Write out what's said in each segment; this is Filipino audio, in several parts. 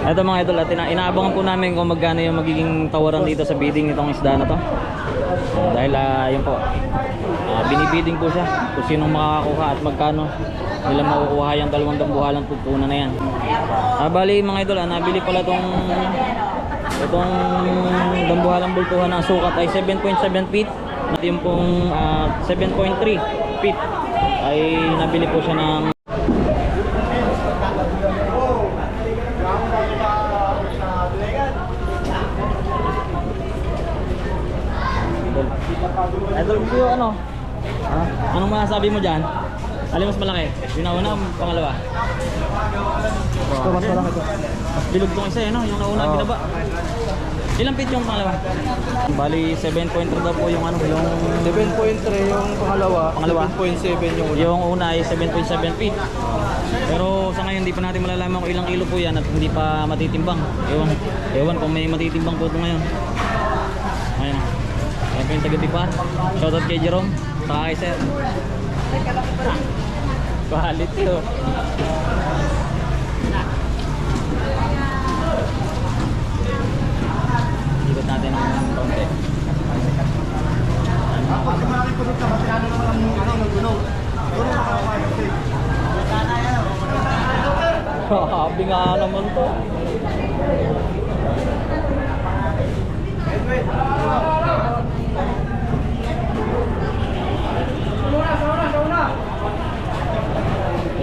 Ito mga idol, at inaabangan po namin kung magkano yung magiging tawaran dito sa bidding nitong isda na to. Dahil yun po, binibidding po siya kung sinong makakakuha at magkano nila makukuha yung 2 dambuhalang tutunan na yan. Bali mga idol, nabili pala itong dambuhalang bultuhan ng sukat ay 7.7 feet. At yung pong 7.3 feet ay nabili po siya ng idol po yung ano? Anong masasabi mo dyan? Alin mas malaki? Yung nauna o pangalawa? Ito mas malaki to. Mas bilog tong isa no? Yung nauna binaba. Ilang feet yung pangalawa? Bali 7.3 daw po yung ano? Yung 7.3 yung pangalawa. 7.7 yung una. Yung una ay 7.7 feet. Pero sa ngayon hindi pa natin malalaman kung ilang kilo po yan at hindi pa matitimbang. Ewan kung may matitimbang po ito ngayon. Ayun. Ayan po yung taga-Tipar. Shoutout kay Jerome. Saka kay Sir. Quality oh. Ikot natin ang konti. Pag maraming pudot ka, masyado naman ang nagulog. Habi nga naman to.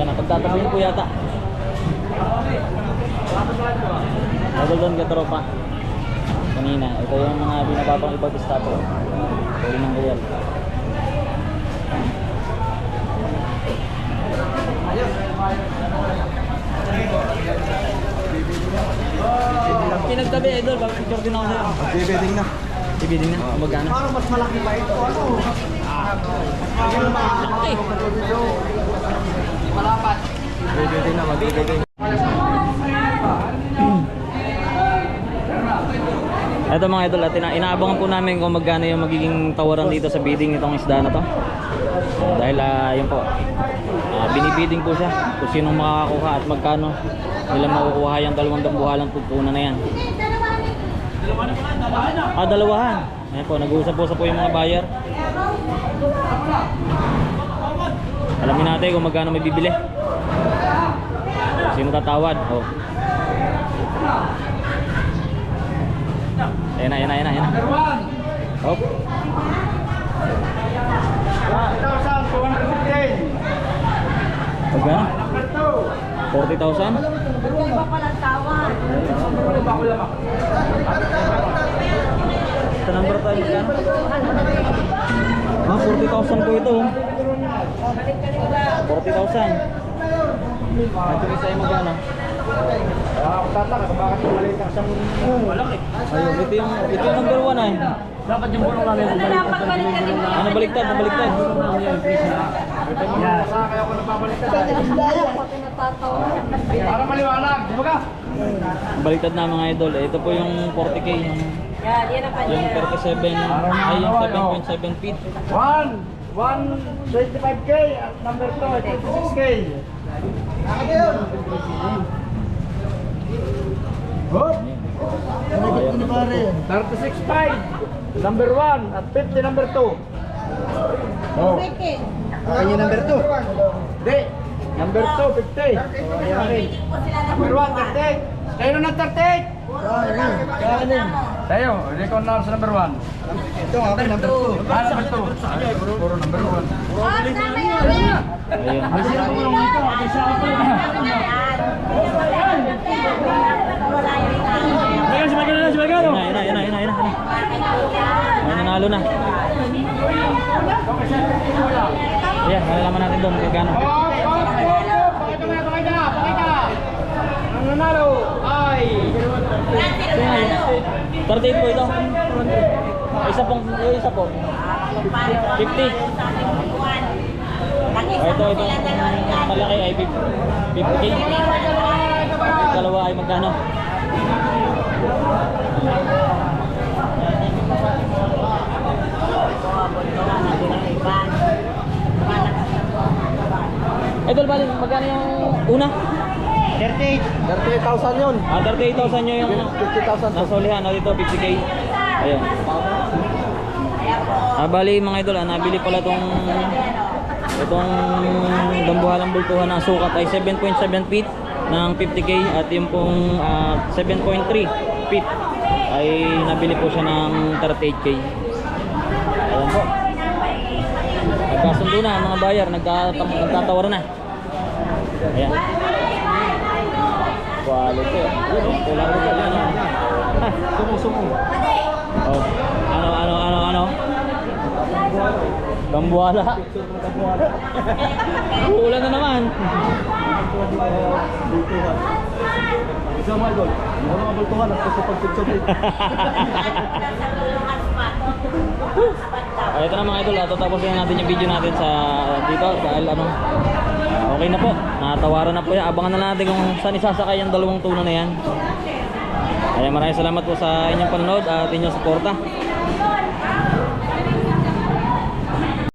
Yan, pagtatabihin ko yata. Nadaldon ka tropa. Kanina, ito yung mga binababang ibagista po. Pwede ng gayal. Pinagtabi idol, picture din ako sa'yo. Bibidding na. Ibidding na, magkano? Parang mas malaki pa ito. Ano? Laki! Malapat. Bibidding na, magbibidding. Ito mga idol, at inaabangan po namin kung magkano yung magiging tawaran dito sa bidding nitong isda na to. Dahil yun po, binibidding po siya kung sinong makakakuha at magkano nila makukuha yung 2 dambuhalang tutunan na yan. Dalawahan. Ayan po, nag-uusap-usap po yung mga buyer. Alamin natin kung magkano may bibili. Sino tatawad? Oh. Ayan na. Hop. 1,215. Magkano? 40,000? Iba pa lang tawad. Sa number tayo dyan? 40,000 po ito. 40,000. At yung isa ay magkano? Tataka, bakit maliit ang isang malaki? Ayun, ito yung number 1 ay. Dapat yung bulong namin. Dapat balik ka din mo. Nabaliktad. Kaya ako nababaliktad. Ako tinatatawa. Para maliwanag, di ba ka? Baliktad na mga idol. Ito po yung 40k. Yan ang Yung kanya. 37 ay yung 7.7 feet. 125k at number 2 ay 26k. Hop! 36.5 number 1 at 50 number 2. Oh. Kanya number 2. Hindi. Number 2, 50. Number 1, 38. Kayo na ng 38. Tayo, hindi ko na sa number 1. Ito nga, number 2. Number 2. Puro number 1. Ayun. Sino ko lang ito? Isa ako. Ayun na. Ay, nanalo na. Ayan, malalaman natin doon kung gano'n. Pakita. Ang nanalo ay 38 po ito. Isa po. 50. Ito. Malaki ay 50k. Dalawa ay magkano? Idol, bali, magkano yung una? 38,000 yun. 38,000 nyo yung 50,000 to. nasulihan. Dito 50k. Ayun. Bali mga idol, nabili pala itong dambuhalang bultuhan na sukat ay 7.7 feet ng 50k at yung pong 7.3 feet ay nabili po siya ng 38k. Ayan po. Nagkasundo na ang mga buyer, nagtatawaran na. Ayan. Quality. Kulang rin sa ano. Sumo. Oh. Ano? Gambuala. Ulan na naman. Isa mga idol. Ano mga bultuhan at gusto pag-picture. Ito na mga idol, tatapos na natin yung video natin sa dito dahil okay na po, natawaran na po yan. Abangan na natin kung saan isasakay yung dalawang tuno na yan. Maraming salamat po sa inyong panonood at inyong suporta.